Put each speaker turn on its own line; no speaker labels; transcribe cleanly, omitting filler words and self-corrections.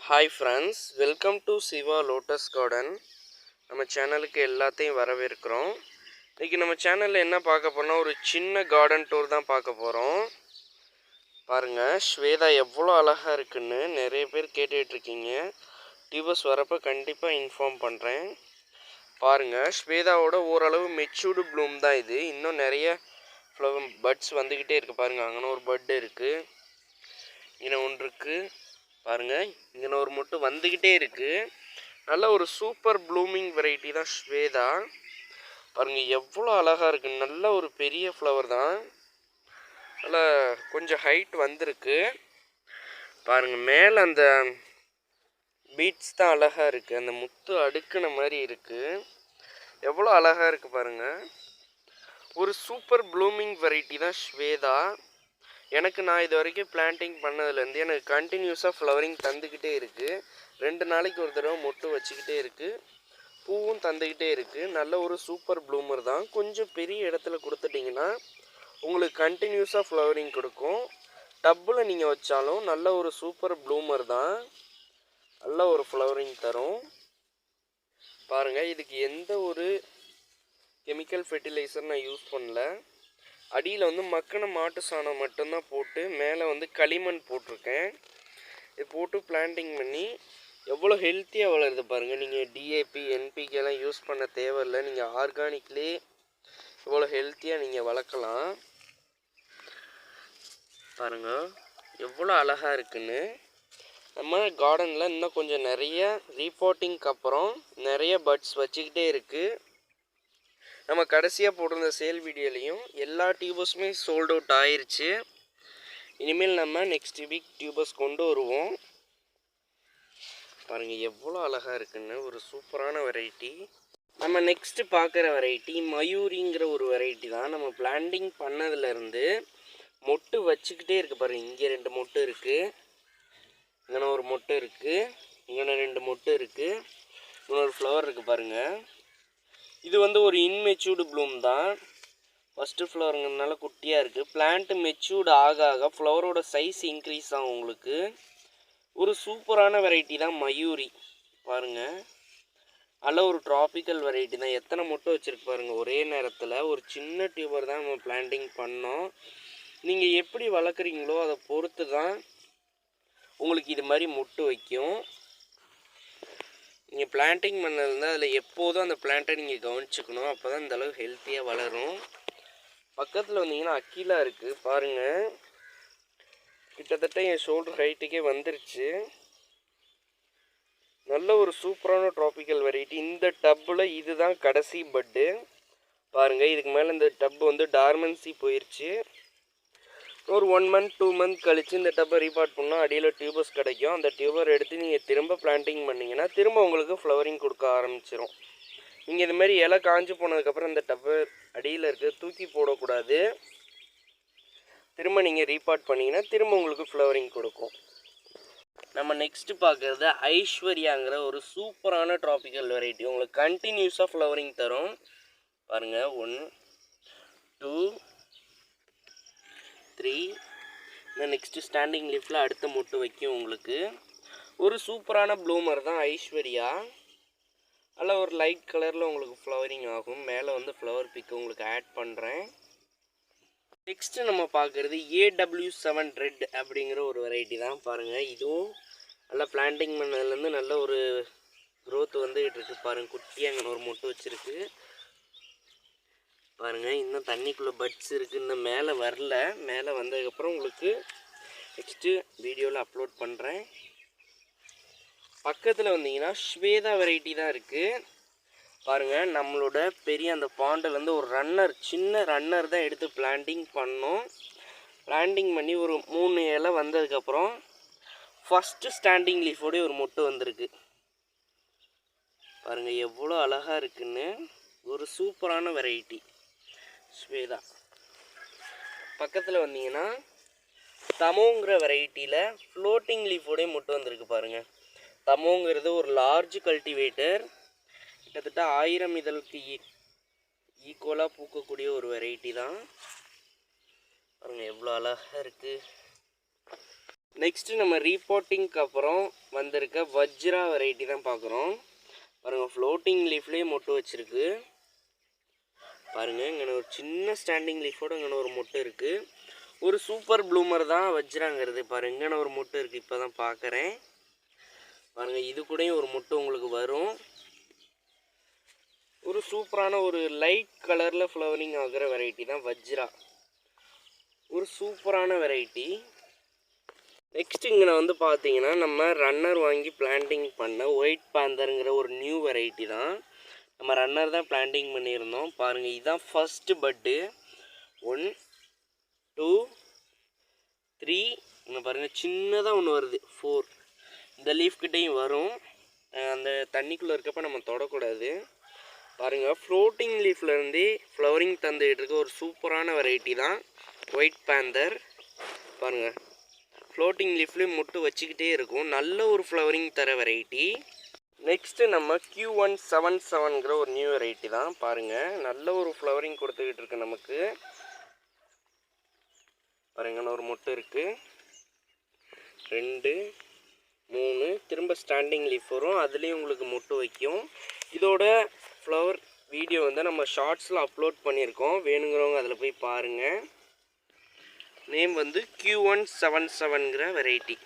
Hi friends, welcome to Siva lotus garden. நம்ம சேனலுக்கு எல்லாத்தையும் வரவேற்கிறோம். இன்றைக்கி நம்ம சேனலில் என்ன பார்க்க போகிறோம்னா, ஒரு சின்ன கார்டன் டூர் தான் பார்க்க போகிறோம். பாருங்கள், ஸ்வேதா எவ்வளோ அழகாக இருக்குன்னு நிறைய பேர் கேட்டுட்ருக்கீங்க. டியூபர்ஸ் வரப்போ கண்டிப்பாக இன்ஃபார்ம் பண்ணுறேன். பாருங்கள், ஸ்வேதாவோட ஓரளவு மெச்சூர்டு ப்ளூம் தான் இது. இன்னும் நிறைய ஃப்ளவர் பட்ஸ் வந்துக்கிட்டே இருக்குது. பாருங்கள், அங்கே ஒரு பட் இருக்குது, இங்கே ஒன்று இருக்குது. பாருங்கள், இங்கே ஒரு மொட்டு வந்துக்கிட்டே இருக்குது. நல்ல ஒரு சூப்பர் ப்ளூமிங் வெரைட்டி தான் ஸ்வேதா. பாருங்கள் எவ்வளோ அழகாக இருக்குது. நல்ல ஒரு பெரிய ஃப்ளவர் தான். நல்லா கொஞ்சம் ஹைட் வந்திருக்கு. பாருங்கள், மேலே அந்த பீட்ஸ் தான் அழகாக இருக்குது. அந்த முத்து அடுக்குன மாதிரி இருக்குது. எவ்வளோ அழகாக இருக்குது பாருங்கள். ஒரு சூப்பர் ப்ளூமிங் வெரைட்டி தான் ஸ்வேதா. நான் இது வரைக்கும் பிளான்டிங் பண்ணதுலேருந்து எனக்கு கண்டினியூஸாக ஃப்ளவரிங் தந்துக்கிட்டே இருக்குது. 2 நாளைக்கு ஒரு தடவை மொட்டு வச்சுக்கிட்டே இருக்குது. பூவும் தந்துக்கிட்டே இருக்குது. நல்ல ஒரு சூப்பர் ப்ளூமர் தான். கொஞ்சம் பெரிய இடத்துல கொடுத்துட்டிங்கன்னா உங்களுக்கு கண்டினியூஸாக ஃப்ளவரிங் கொடுக்கும். டப்பில் நீங்கள் வச்சாலும் நல்ல ஒரு சூப்பர் ப்ளூமர் தான். நல்ல ஒரு ஃப்ளவரிங் தரும். பாருங்கள், இதுக்கு எந்த ஒரு கெமிக்கல் ஃபெர்டிலைசர் நான் யூஸ் பண்ணல. அடியில் வந்து மக்கின மாட்டு சாணம் மட்டும்தான் போட்டு மேலே வந்து களிமண் போட்டிருக்கேன். இது போட்டு பிளான்டிங் பண்ணி எவ்வளோ ஹெல்த்தியாக வளருது பாருங்கள். நீங்கள் டிஏபி என்பிகேலாம் யூஸ் பண்ண தேவையில்லை. நீங்கள் ஆர்கானிக்லேயே இவ்வளோ ஹெல்த்தியாக நீங்கள் வளர்க்கலாம். பாருங்கள் எவ்வளோ அழகாக இருக்குன்னு. நம்ம கார்டனில் இன்னும் கொஞ்சம் நிறைய ரீபோர்ட்டிங்க்கு அப்புறம் நிறைய பட்ஸ் வச்சுக்கிட்டே இருக்குது. நம்ம கடைசியாக போட்டிருந்த சேல் வீடியோலையும் எல்லா டியூபர்ஸுமே சோல்ட் அவுட் ஆயிடுச்சு. இனிமேல் நம்ம நெக்ஸ்ட் வீக் டியூபர்ஸ் கொண்டு வருவோம். பாருங்கள் எவ்வளோ அழகாக இருக்குன்னு. ஒரு சூப்பரான வெரைட்டி. நம்ம நெக்ஸ்ட்டு பார்க்குற வெரைட்டி மயூரிங்கிற ஒரு வெரைட்டி தான். நம்ம பிளான்டிங் பண்ணதுலேருந்து மொட்டு வச்சுக்கிட்டே இருக்குது பாருங்கள். இங்கே 2 மொட்டு இருக்குது, இங்கே ஒரு மொட்டு இருக்குது, இங்கே 2 மொட்டு இருக்குது, இன்னொரு ஃப்ளவர் இருக்குது பாருங்கள். இது வந்து ஒரு இன்மெச்சூர்டு ப்ளூம் தான். ஃபஸ்ட்டு ஃப்ளவருங்கிறதுனால குட்டியாக இருக்குது. பிளான்ட்டு மெச்சூர்டு ஆக ஆக ஃப்ளவரோட சைஸ் இன்க்ரீஸ் ஆகும் உங்களுக்கு. ஒரு சூப்பரான வெரைட்டி தான் மயூரி. பாருங்கள், நல்ல ஒரு ட்ராபிக்கல் வெரைட்டி தான். எத்தனை மொட்டு வச்சுருக்கு பாருங்கள். ஒரே நேரத்தில் ஒரு சின்ன டியூபர் தான் நம்ம பிளான்டிங் பண்ணோம். நீங்கள் எப்படி வளர்க்குறீங்களோ அதை பொறுத்து தான் உங்களுக்கு இது மாதிரி மொட்டு வைக்கும். நீங்கள் பிளான்டிங் பண்ணதுன்னா அதில் எப்போதும் அந்த பிளான்ட்டை நீங்கள் கவனிச்சுக்கணும். அப்போ தான் இந்தளவு ஹெல்த்தியாக வளரும். பக்கத்தில் வந்தீங்கன்னா அக்கீலா இருக்குது பாருங்கள். கிட்டத்தட்ட என் ஷோல்டர் ஹைட்டுக்கே வந்துருச்சு. நல்ல ஒரு சூப்பரான ட்ராபிக்கல் வெரைட்டி. இந்த டப்பில் இதுதான் கடைசி பட்டு. பாருங்கள், இதுக்கு மேலே இந்த டப்பு வந்து டார்மன்சி போயிடுச்சு. ஒரு 1 மந்த் 2 மந்த் கழித்து இந்த டப்பை ரீபார்ட் பண்ணால் அடியில் டியூபர்ஸ் கிடைக்கும். அந்த டியூபர் எடுத்து நீங்கள் திரும்ப பிளான்டிங் பண்ணிங்கன்னா திரும்ப உங்களுக்கு ஃப்ளவரிங் கொடுக்க ஆரம்பிச்சிடும். நீங்கள் இதுமாரி இலை காஞ்சி போனதுக்கப்புறம் இந்த டப்பை அடியில் இருக்க தூக்கி போடக்கூடாது. திரும்ப நீங்கள் ரீபார்ட் பண்ணிங்கன்னா திரும்ப உங்களுக்கு ஃப்ளவரிங் கொடுக்கும். நம்ம நெக்ஸ்ட்டு பார்க்குறது ஐஸ்வர்யாங்கிற ஒரு சூப்பரான ட்ராபிக்கல் வெரைட்டி. உங்களுக்கு கண்டினியூஸாக ஃப்ளவரிங் தரும். பாருங்கள், 1 2 3. இந்த நெக்ஸ்ட்டு ஸ்டாண்டிங் லீஃபில் அடுத்த மொட்டு வைக்கும் உங்களுக்கு. ஒரு சூப்பரான ப்ளூமர் தான் ஐஸ்வர்யா. அதில் ஒரு லைட் கலரில் உங்களுக்கு ஃப்ளவரிங் ஆகும். மேலே வந்து ஃப்ளவர் பிக் உங்களுக்கு ஆட் பண்ணுறேன். நெக்ஸ்ட்டு நம்ம பார்க்குறது AW7 ரெட் அப்படிங்கிற ஒரு வெரைட்டி தான். பாருங்கள், இதுவும் நல்லா பிளான்டிங் பண்ணதுலேருந்து நல்ல ஒரு க்ரோத் வந்துகிட்டு இருக்குது. பாருங்கள், குட்டியாக அங்கே ஒரு மொட்டு வச்சுருக்கு பாருங்கள். இன்னும் தண்ணிக்குள்ளே பட்ஸ் இருக்குது, இன்னும் மேலே வரல. மேலே வந்ததுக்கப்புறம் உங்களுக்கு நெக்ஸ்ட்டு வீடியோவில் அப்லோட் பண்ணுறேன். பக்கத்தில் வந்தீங்கன்னா ஸ்வேதா வெரைட்டி தான் இருக்குது. பாருங்கள், நம்மளோட பெரிய அந்த பாண்டிலேருந்து ஒரு ரன்னர், சின்ன ரன்னர் தான் எடுத்து பிளான்டிங் பண்ணோம். பிளான்டிங் பண்ணி ஒரு 3 இலை வந்ததுக்கப்புறம் ஃபஸ்ட்டு ஸ்டாண்டிங் லீஃபோடய ஒரு மொட்டு வந்திருக்கு. பாருங்கள் எவ்வளோ அழகாக இருக்குன்னு. ஒரு சூப்பரான வெரைட்டி ஸ்வேதா. பக்கத்தில் வந்தீங்கன்னா தமோங்கிற வெரைட்டியில் ஃப்ளோட்டிங் லீஃபோடய மொட்டு வந்திருக்கு பாருங்கள். தமோங்கிறது ஒரு லார்ஜ் கல்டிவேட்டர். கிட்டத்தட்ட 1000 இதழுக்கு ஈக்குவலாக பூக்கக்கூடிய ஒரு வெரைட்டி தான். பாருங்கள் எவ்வளோ அழகாக இருக்குது. நெக்ஸ்ட்டு நம்ம ரீபோட்டிங்க்கு அப்புறம் வந்திருக்க வஜ்ரா வெரைட்டி தான் பார்க்குறோம். பாருங்கள், ஃப்ளோட்டிங் லீஃப்லேயே மொட்டு வச்சுருக்கு. பாருங்கள், இங்கே ஒரு சின்ன ஸ்டாண்டிங் லீஃபோடு இங்கே ஒரு மொட்டு இருக்குது. ஒரு சூப்பர் ப்ளூமர் தான் வஜ்ராங்கிறது. பாருங்க, இங்கே ஒரு மொட்டு இருக்குது, இப்போ தான் பார்க்குறேன். பாருங்கள், இது கூடயும் ஒரு மொட்டு உங்களுக்கு வரும். ஒரு சூப்பரான ஒரு லைட் கலரில் ஃப்ளவரிங் ஆகிற வெரைட்டி தான் வஜ்ரா. ஒரு சூப்பரான வெரைட்டி. நெக்ஸ்ட் இங்கே வந்து பார்த்தீங்கன்னா நம்ம ரன்னர் வாங்கி பிளான்டிங் பண்ண ஒயிட் பேந்தருங்கிற ஒரு நியூ வெரைட்டி தான். நம்ம ரன்னர் தான் பிளான்டிங் பண்ணியிருந்தோம். பாருங்கள், இதுதான் ஃபஸ்ட்டு பட்டு. 1 2 3 இங்கே பாருங்கள், சின்னதாக ஒன்று வருது. 4 இந்த லீஃப் கிட்டேயும் வரும். அந்த தண்ணிக்குள்ளே இருக்கப்போ நம்ம தொடக்கூடாது. பாருங்கள், ஃப்ளோட்டிங் லீஃப்லேருந்தே ஃப்ளவரிங் தந்துகிட்டு இருக்க ஒரு சூப்பரான வெரைட்டி தான் ஒயிட் பேந்தர். பாருங்கள், ஃப்ளோட்டிங் லீஃப்லேயே மொட்டு வச்சுக்கிட்டே இருக்கும். நல்ல ஒரு ஃப்ளவரிங் தர வெரைட்டி. நெக்ஸ்ட்டு நம்ம Q177ங்கிற ஒரு நியூ வெரைட்டி தான். பாருங்கள், நல்ல ஒரு ஃப்ளவரிங் கொடுத்துக்கிட்டு இருக்கு நமக்கு. பாருங்கள், ஒரு மொட்டு இருக்குது. 2 3 திரும்ப ஸ்டாண்டிங் லீஃப் வரும். அதுலேயும் உங்களுக்கு மொட்டு வைக்கும். இதோட ஃப்ளவர் வீடியோ வந்து நம்ம ஷார்ட்ஸில் அப்லோட் பண்ணியிருக்கோம். வேணுங்கிறவங்க அதில் போய் பாருங்கள். நேம் வந்து Q177ங்கிற வெரைட்டி.